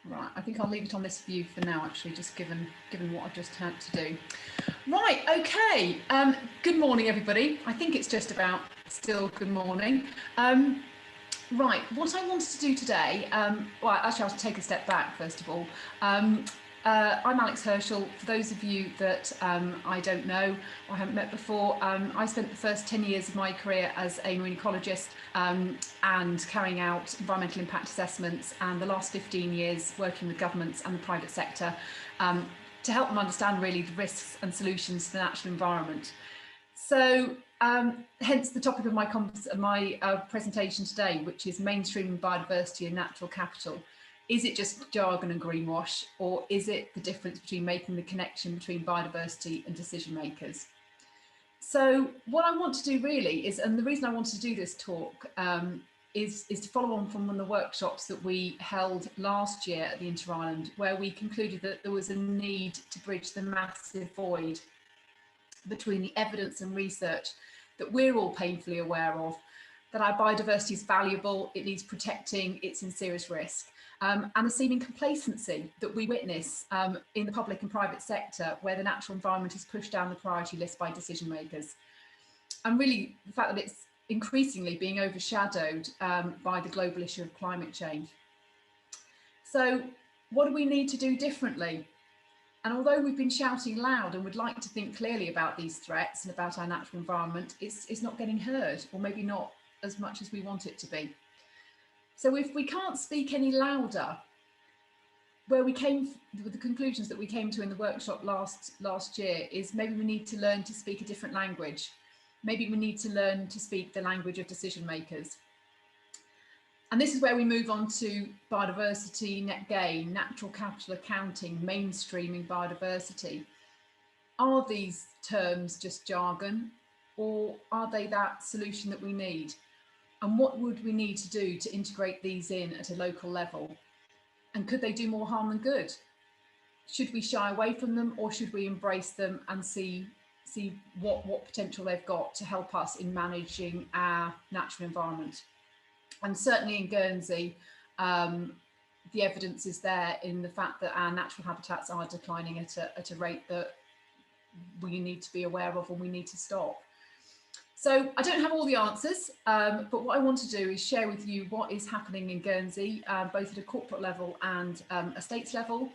Right, I think I'll leave it on this view for now, actually, just given what I've just had to do. Right, okay. Good morning, everybody. I think it's just about still good morning. Right, what I wanted to do today, well, actually, I'll take a step back first of all. I'm Alex Herschel. For those of you that I don't know or haven't met before, I spent the first 10 years of my career as a marine ecologist and carrying out environmental impact assessments, and the last 15 years working with governments and the private sector to help them understand really the risks and solutions to the natural environment. So hence the topic of my presentation today, which is mainstreaming biodiversity and natural capital. Is it just jargon and greenwash, or is it the difference between making the connection between biodiversity and decision makers? So what I want to do really is, and the reason I wanted to do this talk is to follow on from one of the workshops that we held last year at the Inter-Island, where we concluded that there was a need to bridge the massive void between the evidence and research that we're all painfully aware of, that our biodiversity is valuable, it needs protecting, it's in serious risk. And the seeming complacency that we witness in the public and private sector, where the natural environment is pushed down the priority list by decision makers. And really the fact that it's increasingly being overshadowed by the global issue of climate change. So what do we need to do differently? And although we've been shouting loud and would like to think clearly about these threats and about our natural environment, it's not getting heard, or maybe not as much as we want it to be. So if we can't speak any louder, where we came with the conclusions that we came to in the workshop last year is maybe we need to learn to speak a different language. Maybe we need to learn to speak the language of decision makers. And this is where we move on to biodiversity, net gain, natural capital accounting, mainstreaming biodiversity. Are these terms just jargon, or are they that solution that we need? And what would we need to do to integrate these in at a local level? And could they do more harm than good? Should we shy away from them, or should we embrace them and see what potential they've got to help us in managing our natural environment? And certainly in Guernsey, the evidence is there in the fact that our natural habitats are declining at a rate that we need to be aware of and we need to stop. So I don't have all the answers, but what I want to do is share with you what is happening in Guernsey, both at a corporate level and a states level,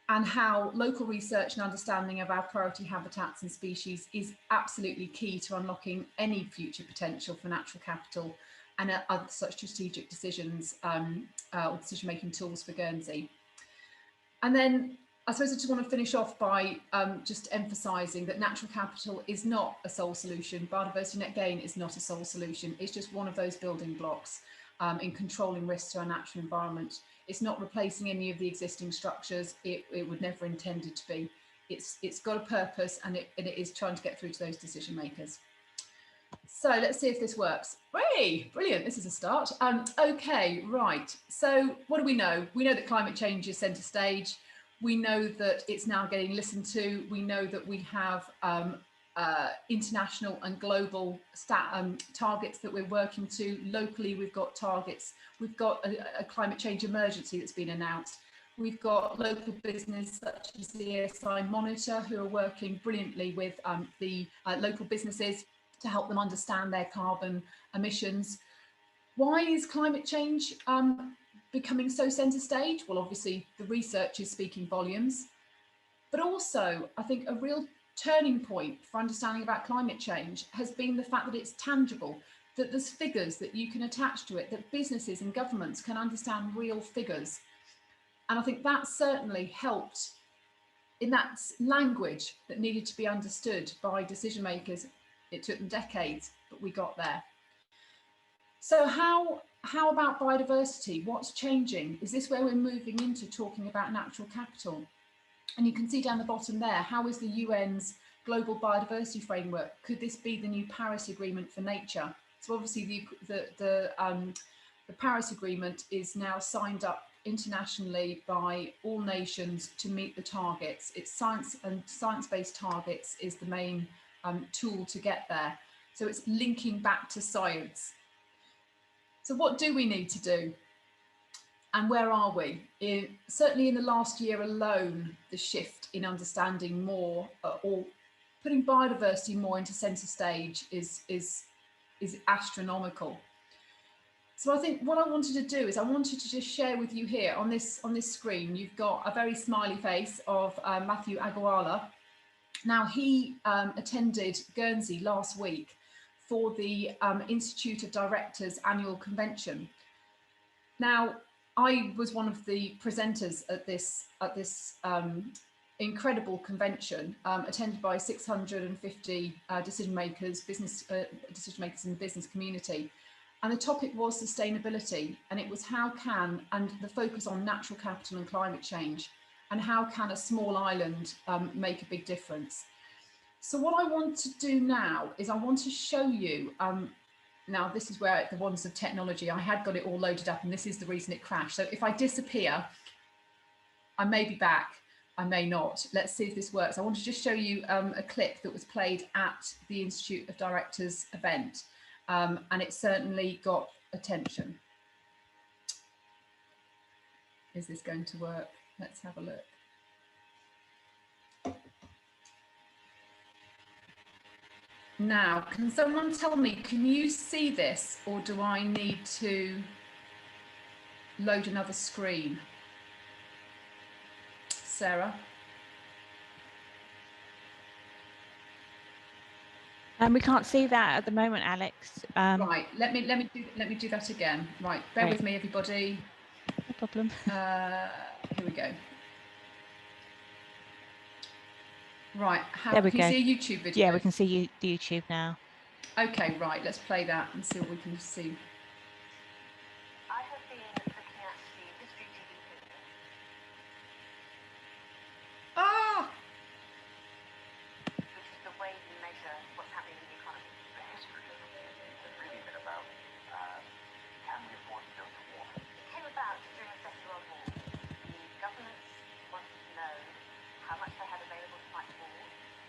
and how local research and understanding of our priority habitats and species is absolutely key to unlocking any future potential for natural capital and other such strategic decisions or decision-making tools for Guernsey. And then I suppose I just want to finish off by just emphasising that natural capital is not a sole solution. Biodiversity net gain is not a sole solution. It's just one of those building blocks in controlling risks to our natural environment. It's not replacing any of the existing structures. It would never intended to be. It's got a purpose, and it is trying to get through to those decision makers. So let's see if this works. Hey, brilliant, this is a start. Okay, right. So what do we know? We know that climate change is centre stage. We know that it's now getting listened to. We know that we have international and global targets that we're working to. Locally, we've got targets. We've got a climate change emergency that's been announced. We've got local business such as the ESI Monitor, who are working brilliantly with the local businesses to help them understand their carbon emissions. Why is climate change becoming so centre stage? Well, obviously the research is speaking volumes, but also I think a real turning point for understanding about climate change has been the fact that it's tangible, that there's figures that you can attach to it, that businesses and governments can understand real figures. And I think that certainly helped in that language that needed to be understood by decision makers. It took them decades, but we got there. So how about biodiversity? What's changing? Is this where we're moving into talking about natural capital? And you can see down the bottom there, how is the UN's global biodiversity framework? Could this be the new Paris Agreement for nature? So obviously the Paris Agreement is now signed up internationally by all nations to meet the targets. It's science, and science-based targets is the main tool to get there. So it's linking back to science. So what do we need to do? And where are we? Certainly in the last year alone, the shift in understanding more or putting biodiversity more into centre stage is astronomical. So I think what I wanted to do is I wanted to just share with you here on this screen. You've got a very smiley face of Matthew Aguala. Now he attended Guernsey last week for the Institute of Directors annual convention. Now I was one of the presenters at this incredible convention, attended by 650 decision makers in the business community. And the topic was sustainability, and it was and the focus on natural capital and climate change, and how can a small island make a big difference. So what I want to do now is I want to show you, now this is where the wonders of technology, I had got it all loaded up and this is the reason it crashed. So if I disappear, I may be back, I may not. Let's see if this works. I want to just show you a clip that was played at the Institute of Directors event. And it certainly got attention. Is this going to work? Let's have a look. Now, can someone tell me, can you see this, or do I need to load another screen? Sarah? We can't see that at the moment, Alex. Right, let me do that again. Right, bear with me, everybody. No problem. Here we go. Right, there we can go. you see a YouTube video? Yeah, we can see the YouTube now. Okay, right, let's play that and see what we can see. I have been looking at the history of GDP. Ah! Which is the way you measure what's happening in the economy. The history of GDP has really been about can we afford to go to war? It came about during the Second World War. The governments wanted to know how much they had available to fight war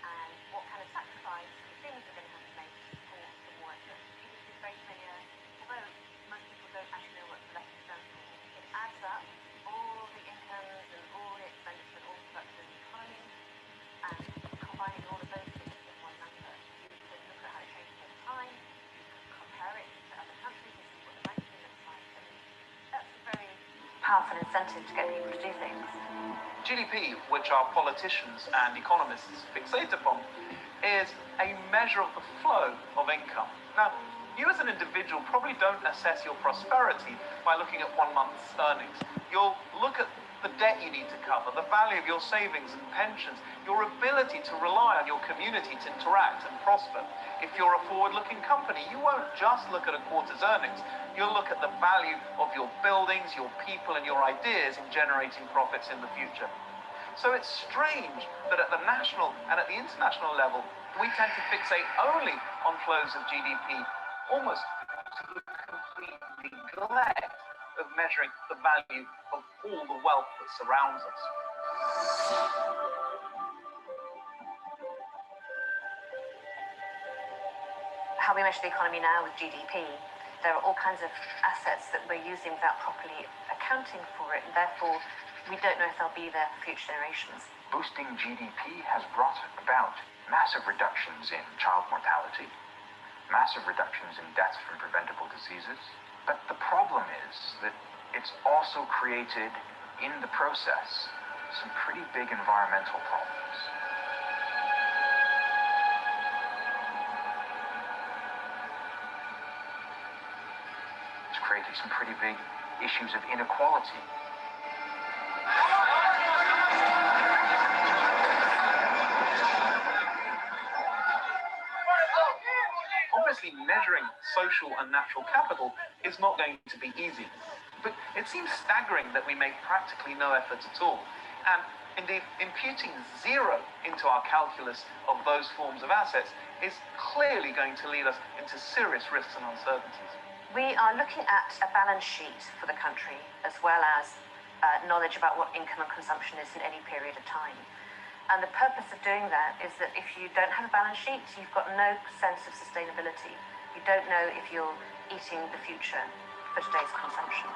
and what kind of sacrifice consumers were going to have to make for the war effort. GDP is very familiar, although most people don't actually know what the letter stands for. It adds up all the incomes and all the expenditure and all the production in the economy, and combining all of those things in one number. You can look at how it changes over time, you can compare it to other countries and see what the ranking looks like, and that's a very powerful incentive to get people to do things. GDP, which our politicians and economists fixate upon, is a measure of the flow of income. Now, you as an individual probably don't assess your prosperity by looking at 1 month's earnings. You'll look at the debt you need to cover, the value of your savings and pensions, your ability to rely on your community to interact and prosper. If you're a forward-looking company, you won't just look at a quarter's earnings. You'll look at the value of your buildings, your people, and your ideas in generating profits in the future. So it's strange that at the national and at the international level, we tend to fixate only on flows of GDP, almost to the complete neglect of measuring the value of all the wealth that surrounds us. How we measure the economy now with GDP, there are all kinds of assets that we're using without properly accounting for it, and therefore we don't know if they'll be there for future generations. Boosting GDP has brought about massive reductions in child mortality, massive reductions in deaths from preventable diseases. But the problem is that it's also created, in the process, some pretty big environmental problems. It's created some pretty big issues of inequality. Obviously, measuring social and natural capital is not going to be easy, but it seems staggering that we make practically no effort at all. And indeed, imputing zero into our calculus of those forms of assets is clearly going to lead us into serious risks and uncertainties. We are looking at a balance sheet for the country, as well as knowledge about what income and consumption is in any period of time. And the purpose of doing that is that if you don't have a balance sheet, you've got no sense of sustainability. You don't know if you're eating the future for today's consumption.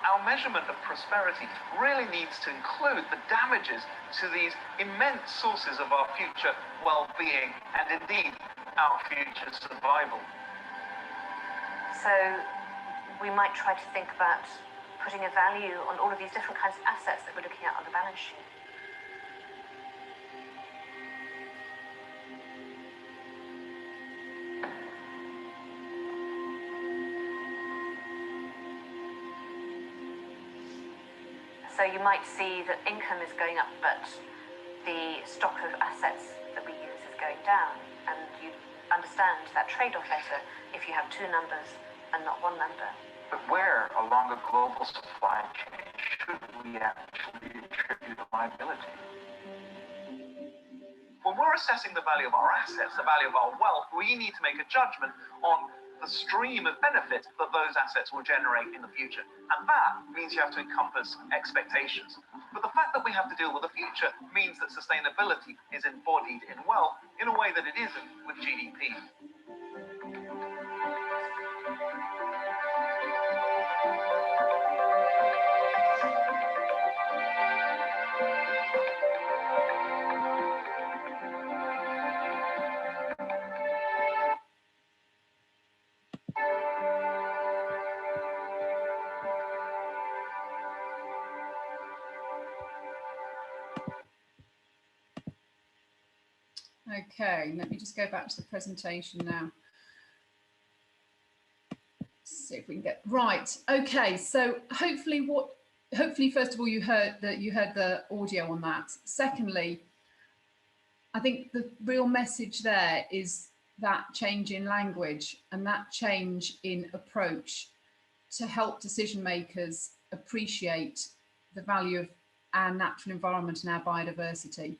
our measurement of prosperity really needs to include the damages to these immense sources of our future well-being and indeed our future survival. So we might try to think about putting a value on all of these different kinds of assets that we're looking at on the balance sheet. So you might see that income is going up, but the stock of assets that we use is going down. And you understand that trade-off better if you have two numbers and not one number. But where along a global supply chain should we actually attribute a liability? When we're assessing the value of our assets, the value of our wealth, we need to make a judgment on the stream of benefit that those assets will generate in the future. And that means you have to encompass expectations. But the fact that we have to deal with the future means that sustainability is embodied in wealth in a way that it isn't with GDP. Okay, let me just go back to the presentation now. See if we can get right. Okay, so hopefully first of all you heard the audio on that. Secondly, I think the real message there is that change in language and that change in approach to help decision makers appreciate the value of our natural environment and our biodiversity.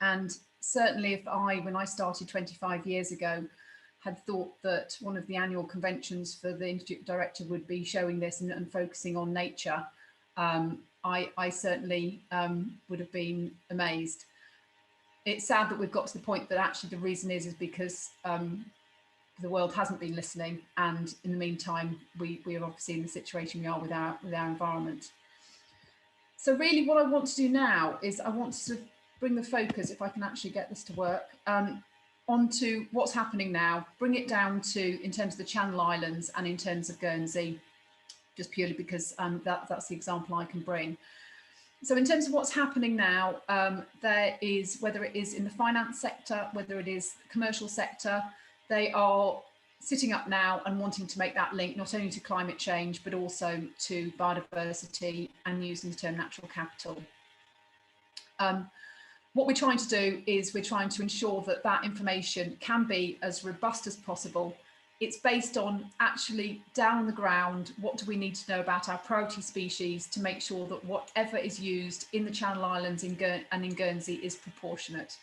And certainly when I started 25 years ago, had thought that one of the annual conventions for the Institute Director would be showing this and focusing on nature, I certainly would have been amazed. It's sad that we've got to the point that actually the reason is because the world hasn't been listening, and in the meantime we are obviously in the situation we are with our environment. So really what I want to do now is I want to bring the focus, if I can actually get this to work, onto what's happening now, bring it down to in terms of the Channel Islands and in terms of Guernsey, just purely because that's the example I can bring. So in terms of what's happening now, there is, whether it is in the finance sector, whether it is the commercial sector, they are sitting up now and wanting to make that link not only to climate change, but also to biodiversity and using the term natural capital. What we're trying to do is we're trying to ensure that that information can be as robust as possible. It's based on actually down on the ground, what do we need to know about our priority species to make sure that whatever is used in the Channel Islands and in Guernsey is proportionate.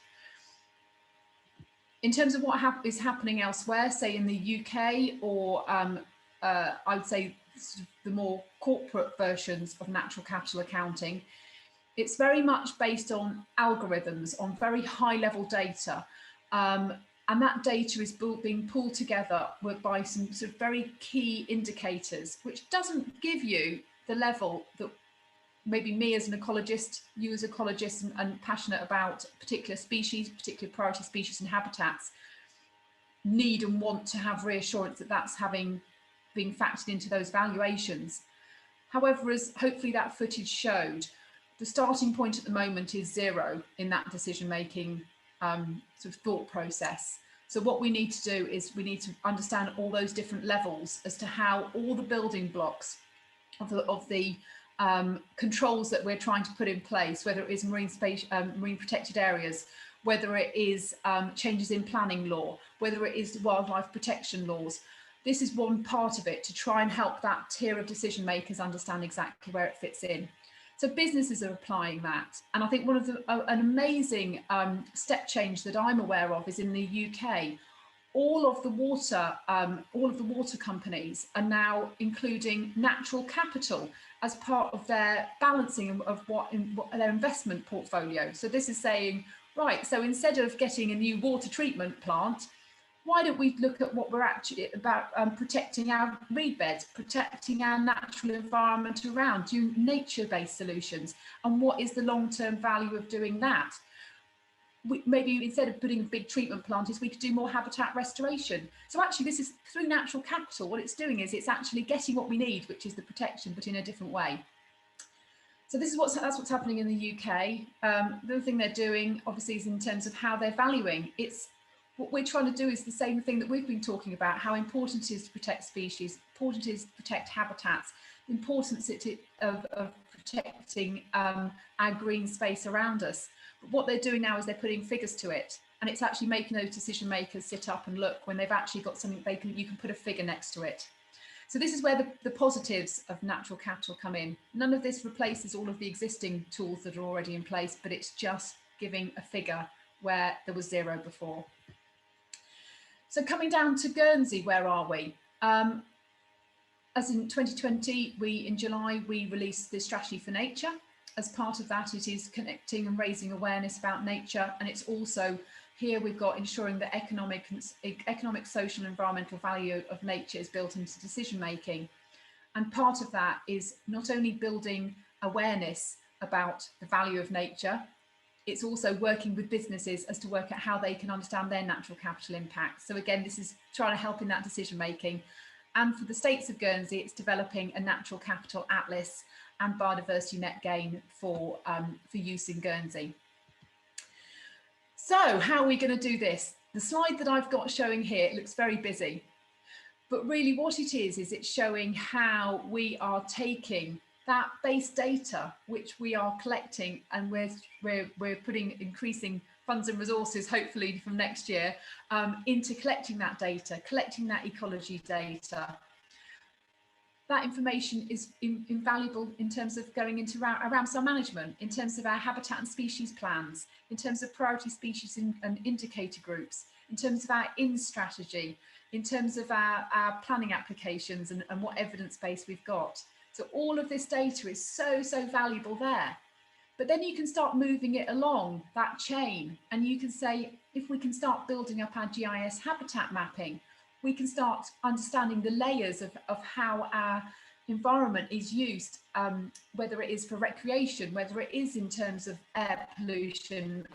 In terms of what is happening elsewhere, say in the UK, or I would say sort of the more corporate versions of natural capital accounting, it's very much based on algorithms, on very high level data. And that data is being pulled together by some sort of very key indicators, which doesn't give you the level that maybe me as an ecologist, you as ecologists and passionate about particular species, particular priority species and habitats, need and want to have reassurance that that's being factored into those valuations. However, as hopefully that footage showed, the starting point at the moment is zero in that decision-making sort of thought process. So what we need to do is we need to understand all those different levels as to how all the building blocks of the controls that we're trying to put in place, whether it is marine protected areas, whether it is changes in planning law, whether it is wildlife protection laws. This is one part of it to try and help that tier of decision makers understand exactly where it fits in. So businesses are applying that. And I think one of an amazing step change that I'm aware of is in the UK, all of the water companies are now including natural capital as part of their balancing of what their investment portfolio. So this is saying, right, so instead of getting a new water treatment plant, why don't we look at what we're actually about, protecting our reed beds, protecting our natural environment around, doing nature-based solutions, and what is the long-term value of doing that? Maybe instead of putting a big treatment plant, we could do more habitat restoration. So actually this is through natural capital. What it's doing is it's actually getting what we need, which is the protection, but in a different way. So this is that's what's happening in the UK. The other thing they're doing, obviously, is in terms of how they're valuing. What we're trying to do is the same thing that we've been talking about, how important it is to protect species, important it is to protect habitats, the importance of protecting our green space around us. But what they're doing now is they're putting figures to it, and it's actually making those decision makers sit up and look when they've actually got something you can put a figure next to it. So this is where the positives of natural capital come in. None of this replaces all of the existing tools that are already in place, but it's just giving a figure where there was zero before. So coming down to Guernsey, where are we? As in 2020, in July, we released the strategy for nature. As part of that, it is connecting and raising awareness about nature. And it's also here we've got ensuring that economic, social, and environmental value of nature is built into decision making. And part of that is not only building awareness about the value of nature, it's also working with businesses as to work out how they can understand their natural capital impact. So again, this is trying to help in that decision making. And for the states of Guernsey, it's developing a natural capital atlas and biodiversity net gain for use in Guernsey. So how are we going to do this? The slide that I've got showing here, it looks very busy, but really what it is it's showing how we are taking that base data, which we are collecting, and we're putting increasing funds and resources, hopefully from next year, into collecting that data, collecting that ecology data. That information is invaluable in terms of going into our Ramsar management, in terms of our habitat and species plans, in terms of priority species and indicator groups, in terms of our strategy, in terms of our planning applications and what evidence base we've got. So all of this data is so valuable there. But then you can start moving it along that chain, and you can say, if we can start building up our GIS habitat mapping, we can start understanding the layers of how our environment is used, whether it is for recreation, whether it is in terms of air pollution,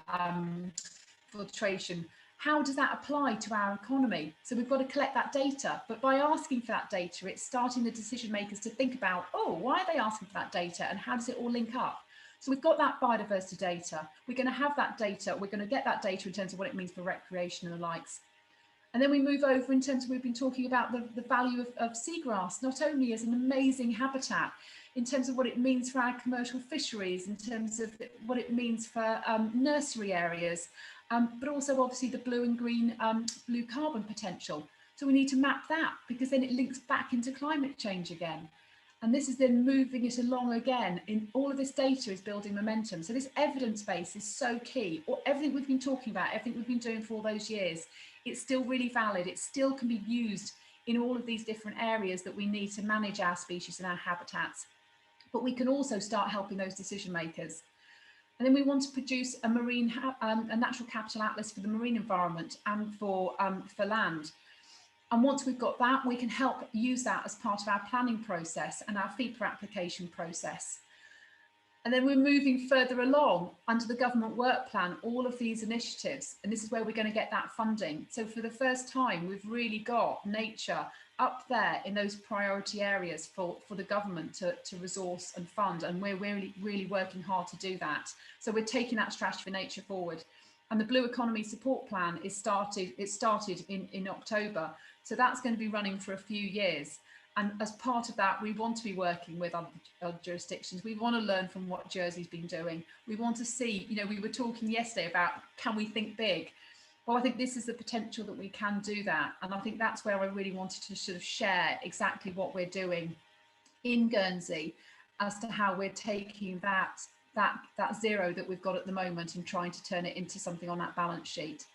filtration. How does that apply to our economy? So we've got to collect that data, but by asking for that data, it's starting the decision makers to think about, oh, why are they asking for that data and how does it all link up? So we've got that biodiversity data. We're going to have that data. We're going to get that data in terms of what it means for recreation and the likes. And then we move over in terms of, we've been talking about the value of seagrass, not only as an amazing habitat, in terms of what it means for our commercial fisheries, in terms of what it means for nursery areas, but also obviously the blue and green blue carbon potential. So we need to map that, because then it links back into climate change again. And this is then moving it along again. In all of this data is building momentum. So this evidence base is so key. Or everything we've been talking about, everything we've been doing for all those years, it's still really valid. It still can be used in all of these different areas that we need to manage our species and our habitats. But we can also start helping those decision makers. And then we want to produce a natural capital atlas for the marine environment and for land. And once we've got that, we can help use that as part of our planning process and our FEPA application process. And then we're moving further along under the government work plan, all of these initiatives, and this is where we're going to get that funding. So for the first time, we've really got nature up there in those priority areas for the government to resource and fund, and we're really working hard to do that. So we're taking that strategy for nature forward. And the Blue Economy Support Plan it started in October. So that's going to be running for a few years. And as part of that, we want to be working with other jurisdictions. We want to learn from what Jersey's been doing. We want to see, we were talking yesterday about, can we think big? Well, I think this is the potential that we can do that. And I think that's where I really wanted to sort of share exactly what we're doing in Guernsey as to how we're taking that zero that we've got at the moment and trying to turn it into something on that balance sheet.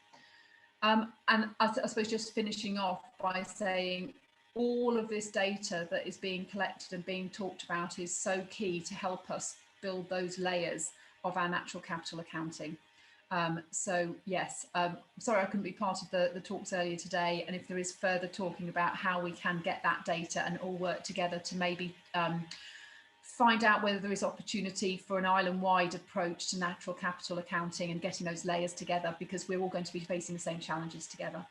And I suppose just finishing off by saying all of this data that is being collected and being talked about is so key to help us build those layers of our natural capital accounting. So yes, sorry I couldn't be part of the talks earlier today, and if there is further talking about how we can get that data and all work together to maybe find out whether there is opportunity for an island-wide approach to natural capital accounting and getting those layers together, because we're all going to be facing the same challenges together.